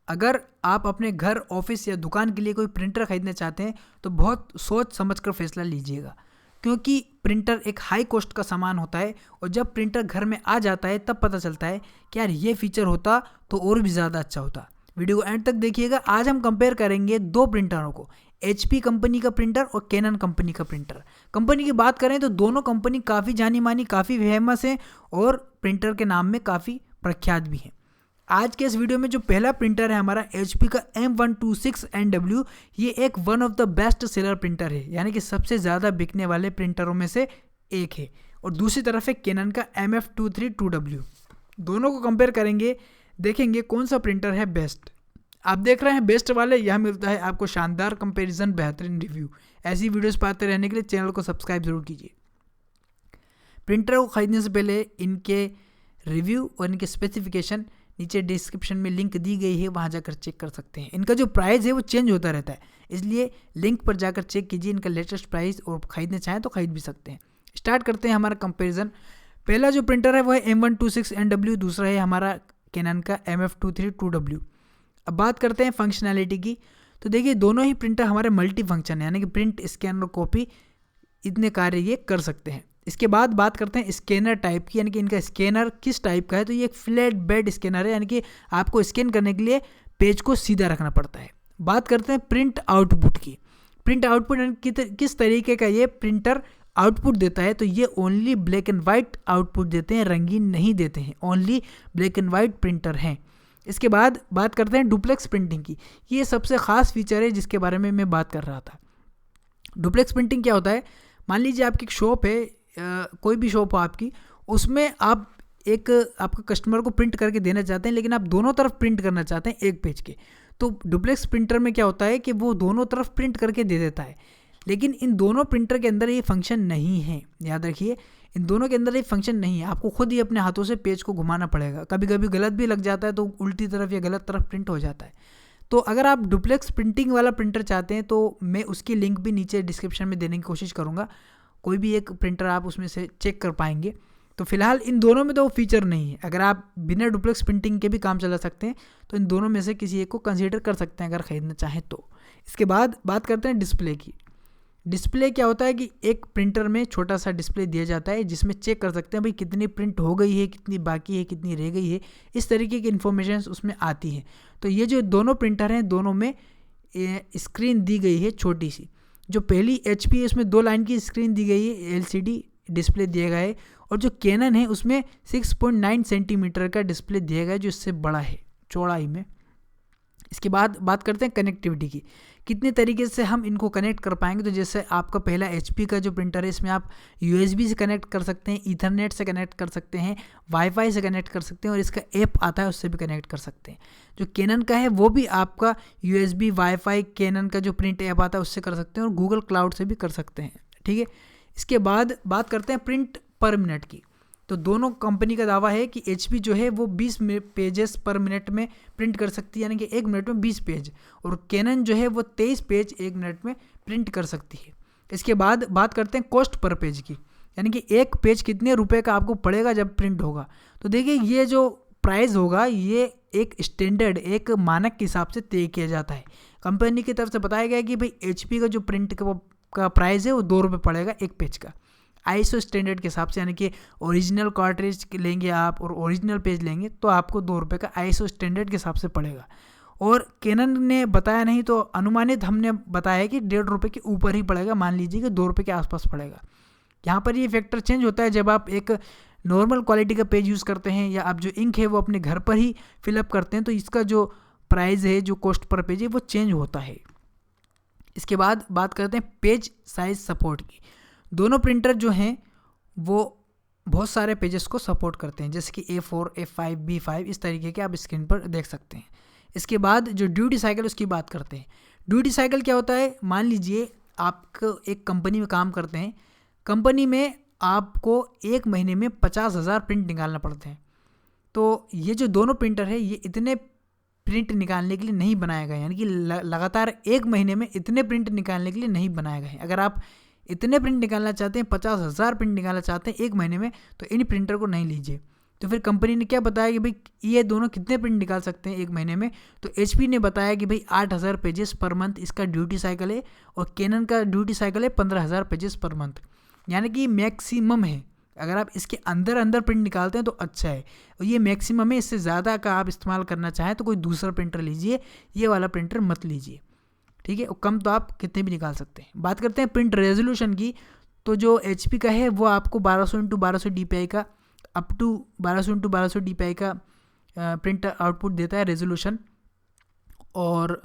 अगर आप अपने घर, ऑफिस या दुकान के लिए कोई प्रिंटर खरीदना चाहते हैं तो बहुत सोच समझ कर फैसला लीजिएगा, क्योंकि प्रिंटर एक हाई कॉस्ट का सामान होता है और जब प्रिंटर घर में आ जाता है तब पता चलता है कि यार ये फीचर होता तो और भी ज़्यादा अच्छा होता। वीडियो को एंड तक देखिएगा। आज हम कंपेयर करेंगे दो प्रिंटरों को, HP कंपनी का प्रिंटर और कैनन कंपनी का प्रिंटर। कंपनी की बात करें तो दोनों कंपनी काफ़ी जानी मानी, काफ़ी फेमस हैं और प्रिंटर के नाम में काफ़ी प्रख्यात भी हैं। आज के इस वीडियो में जो पहला प्रिंटर है हमारा HP का M126NW, ये एक one of the best seller printer है, यानी कि सबसे ज़्यादा बिकने वाले प्रिंटरों में से एक है। और दूसरी तरफ है कैनन का MF232W। दोनों को कंपेयर करेंगे, देखेंगे कौन सा प्रिंटर है बेस्ट। आप देख रहे हैं बेस्ट वाले, यह मिलता है आपको शानदार कंपैरिजन, बेहतरीन रिव्यू। ऐसी वीडियोस पाते रहने के लिए चैनल को सब्सक्राइब जरूर कीजिए। प्रिंटर को खरीदने से पहले इनके रिव्यू और इनके स्पेसिफिकेशन नीचे डिस्क्रिप्शन में लिंक दी गई है, वहाँ जाकर चेक कर सकते हैं। इनका जो प्राइस है वो चेंज होता रहता है, इसलिए लिंक पर जाकर चेक कीजिए इनका लेटेस्ट प्राइस, और खरीदना चाहें तो खरीद भी सकते हैं। स्टार्ट करते हैं हमारा कंपैरिजन। पहला जो प्रिंटर है वो है M126NW, दूसरा है हमारा कैनन का MF232W। अब बात करते हैं फंक्शनैलिटी की। तो देखिए दोनों ही प्रिंटर हमारे मल्टी फंक्शन है, यानी कि प्रिंट, स्कैन और कॉपी, इतने कार्य ये कर सकते हैं। इसके बाद बात करते हैं स्कैनर टाइप की, यानी कि इनका स्कैनर किस टाइप का है। तो ये एक फ्लैट बेड स्कैनर है, यानी कि आपको स्कैन करने के लिए पेज को सीधा रखना पड़ता है। बात करते हैं प्रिंट आउटपुट की। प्रिंट आउटपुट किस तरीके का ये प्रिंटर आउटपुट देता है, तो ये only black and white output देते हैं, रंगीन नहीं देते हैं, only black and white printer हैं। इसके बाद बात करते हैं डुप्लेक्स प्रिंटिंग की। ये सबसे खास फीचर है जिसके बारे में मैं बात कर रहा था। डुप्लेक्स प्रिंटिंग क्या होता है, मान लीजिए आपकी एक शॉप है, कोई भी शॉप हो आपकी, उसमें आप आपका कस्टमर को प्रिंट करके देना चाहते हैं, लेकिन आप दोनों तरफ प्रिंट करना चाहते हैं एक पेज के। तो डुप्लेक्स प्रिंटर में क्या होता है कि वो दोनों तरफ प्रिंट करके दे देता है, लेकिन इन दोनों प्रिंटर के अंदर ये फंक्शन नहीं है। याद रखिए, इन दोनों के अंदर ये फंक्शन नहीं है। आपको खुद ही अपने हाथों से पेज को घुमाना पड़ेगा, कभी कभी गलत भी लग जाता है तो उल्टी तरफ या गलत तरफ प्रिंट हो जाता है। तो अगर आप डुप्लेक्स प्रिंटिंग वाला प्रिंटर चाहते हैं तो मैं उसकी लिंक भी नीचे डिस्क्रिप्शन में देने की कोशिश करूँगा, कोई भी एक प्रिंटर आप उसमें से चेक कर पाएंगे। तो फिलहाल इन दोनों में तो वो फीचर नहीं है। अगर आप बिना डुप्लेक्स प्रिंटिंग के भी काम चला सकते हैं तो इन दोनों में से किसी एक को कंसीडर कर सकते हैं अगर ख़रीदना चाहें तो। इसके बाद बात करते हैं डिस्प्ले की। डिस्प्ले क्या होता है कि एक प्रिंटर में छोटा सा डिस्प्ले दिया जाता है जिसमें चेक कर सकते हैं भाई कितनी प्रिंट हो गई है, कितनी बाकी है, कितनी रह गई है, इस तरीके की इन्फॉर्मेशन उसमें आती है। तो ये जो दोनों प्रिंटर हैं, दोनों में स्क्रीन दी गई है छोटी सी। जो पहली HP है उसमें 2 लाइन की स्क्रीन दी गई है, LCD डिस्प्ले दिया गया है, और जो कैनन है उसमें 6.9 सेंटीमीटर का डिस्प्ले दिया गया है, जो इससे बड़ा है चौड़ाई में। इसके बाद बात करते हैं कनेक्टिविटी की, कितने तरीके से हम इनको कनेक्ट कर पाएंगे। तो जैसे आपका पहला HP का जो प्रिंटर है, इसमें आप USB से कनेक्ट कर सकते हैं, ईथरनेट से कनेक्ट कर सकते हैं, वाईफाई से कनेक्ट कर सकते हैं, और इसका ऐप आता है उससे भी कनेक्ट कर सकते हैं। जो कैनन का है वो भी आपका USB, वाईफाई, कैनन का जो प्रिंट ऐप आता है उससे कर सकते हैं, और गूगल क्लाउड से भी कर सकते हैं। ठीक है, इसके बाद बात करते हैं प्रिंट पर मिनट की। तो दोनों कंपनी का दावा है कि HP जो है वो 20 पेजेस पर मिनट में प्रिंट कर सकती है, यानी कि 1 मिनट में 20 पेज, और कैनन जो है वो 23 पेज 1 मिनट में प्रिंट कर सकती है। इसके बाद बात करते हैं कॉस्ट पर पेज की, यानी कि एक पेज कितने रुपए का आपको पड़ेगा जब प्रिंट होगा। तो देखिए ये जो प्राइस होगा ये एक स्टैंडर्ड, एक मानक के हिसाब से तय किया जाता है। कंपनी की तरफ से बताया गया कि भाई HP का जो प्रिंट का प्राइस है वो 2 रुपये पड़ेगा एक पेज का, ISO स्टैंडर्ड के हिसाब से, यानी कि ओरिजिनल कार्ट्रिज लेंगे आप और ओरिजिनल पेज लेंगे तो आपको 2 रुपये का ISO स्टैंडर्ड के हिसाब से पड़ेगा। और कैनन ने बताया नहीं तो अनुमानित हमने बताया कि 1.5 रुपये के ऊपर ही पड़ेगा, मान लीजिए कि 2 रुपये के आसपास पड़ेगा। यहाँ पर ये फैक्टर चेंज होता है जब आप एक नॉर्मल क्वालिटी का पेज यूज़ करते हैं, या आप जो इंक है वो अपने घर पर ही फिलअप करते हैं, तो इसका जो प्राइस है, जो कॉस्ट पर पेज है, वो चेंज होता है। इसके बाद बात करते हैं पेज साइज सपोर्ट की। दोनों प्रिंटर जो हैं वो बहुत सारे पेजेस को सपोर्ट करते हैं, जैसे कि A4, A5, B5, इस तरीके के आप स्क्रीन पर देख सकते हैं। इसके बाद जो ड्यूटी साइकिल उसकी बात करते हैं। ड्यूटी साइकिल क्या होता है, मान लीजिए आप एक कंपनी में काम करते हैं, कंपनी में आपको 1 महीने में 50,000 प्रिंट निकालना पड़ते हैं। तो ये जो दोनों प्रिंटर है ये इतने प्रिंट निकालने के लिए नहीं बनाया गया, यानी कि लगातार 1 महीने में इतने प्रिंट निकालने के लिए नहीं बनाया गया है। अगर आप इतने प्रिंट निकालना चाहते हैं, 50,000 प्रिंट निकालना चाहते हैं 1 महीने में, तो इन प्रिंटर को नहीं लीजिए, तो फिर कंपनी ने क्या बताया कि भाई ये दोनों कितने प्रिंट निकाल सकते हैं एक महीने में। तो HP ने बताया कि भाई 8000 पेजेस पर मंथ इसका ड्यूटी साइकिल है, और कैनन का ड्यूटी साइकिल है 15000 पेजेस पर मंथ, यानी कि मैक्सिमम है। अगर आप इसके अंदर अंदर प्रिंट निकालते हैं तो अच्छा है, और ये मैक्सिमम है। इससे ज़्यादा का आप इस्तेमाल करना चाहें तो कोई दूसरा प्रिंटर लीजिए, ये वाला प्रिंटर मत लीजिए, ठीक है। और कम तो आप कितने भी निकाल सकते हैं। बात करते हैं प्रिंट रेजोल्यूशन की, तो जो HP का है वो आपको 1200x1200 DPI का अप टू 1200x1200 DPI का प्रिंट आउटपुट देता है रेजोल्यूशन, और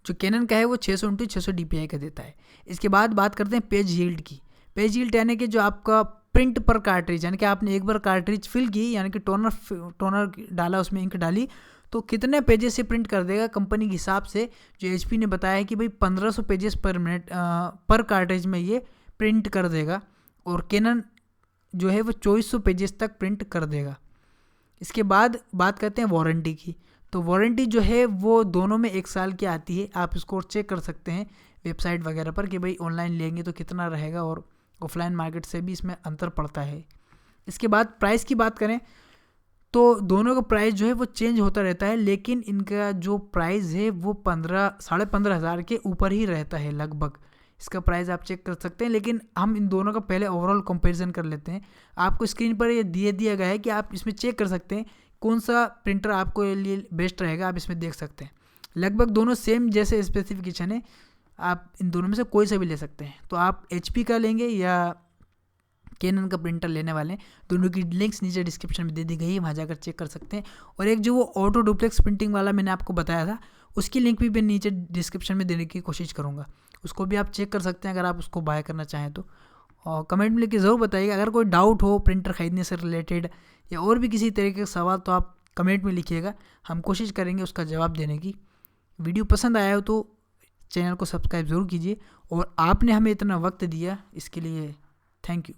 जो कैनन का है वो 600x600 DPI का देता है। इसके बाद बात करते हैं पेज यील्ड की। पेज यील्ड यानी कि जो आपका प्रिंट पर कार्ट्रिज, यानी कि आपने एक बार कार्ट्रिज फिल की, यानी कि टोनर डाला, उसमें इंक डाली, तो कितने पेजेस से प्रिंट कर देगा कंपनी के हिसाब से। जो HP ने बताया है कि भाई 1500 पेजेस पर मिनट पर कार्ट्रिज में ये प्रिंट कर देगा, और कैनन जो है वो 2400 पेजेस तक प्रिंट कर देगा। इसके बाद बात करते हैं वारंटी की। तो वारंटी जो है वो दोनों में 1 साल की आती है। आप इसको चेक कर सकते हैं वेबसाइट वगैरह पर कि भाई ऑनलाइन लेंगे तो कितना रहेगा, और ऑफलाइन मार्केट से भी इसमें अंतर पड़ता है। इसके बाद प्राइस की बात करें तो दोनों का प्राइस जो है वो चेंज होता रहता है, लेकिन इनका जो प्राइस है वो 15,500 के ऊपर ही रहता है लगभग। इसका प्राइस आप चेक कर सकते हैं, लेकिन हम इन दोनों का पहले ओवरऑल कंपैरिजन कर लेते हैं। आपको स्क्रीन पर ये दिया गया है कि आप इसमें चेक कर सकते हैं कौन सा प्रिंटर आपको लिए बेस्ट रहेगा। आप इसमें देख सकते हैं लगभग दोनों सेम जैसे स्पेसिफिकेशन है, आप इन दोनों में से कोई सा भी ले सकते हैं। तो आप HP का लेंगे या कैनन का प्रिंटर लेने वाले हैं, दोनों की लिंक्स नीचे डिस्क्रिप्शन में दे दी गई है, वहाँ जाकर चेक कर सकते हैं। और एक जो वो ऑटो डुप्लेक्स प्रिंटिंग वाला मैंने आपको बताया था, उसकी लिंक भी मैं नीचे डिस्क्रिप्शन में देने की कोशिश करूँगा, उसको भी आप चेक कर सकते हैं अगर आप उसको बाय करना चाहें तो। और कमेंट में लिख के ज़रूर बताइएगा अगर कोई डाउट हो प्रिंटर ख़रीदने से रिलेटेड या और भी किसी तरीके का सवाल, तो आप कमेंट में लिखिएगा, हम कोशिश करेंगे उसका जवाब देने की। वीडियो पसंद आया हो तो चैनल को सब्सक्राइब ज़रूर कीजिए, और आपने हमें इतना वक्त दिया इसके लिए थैंक यू।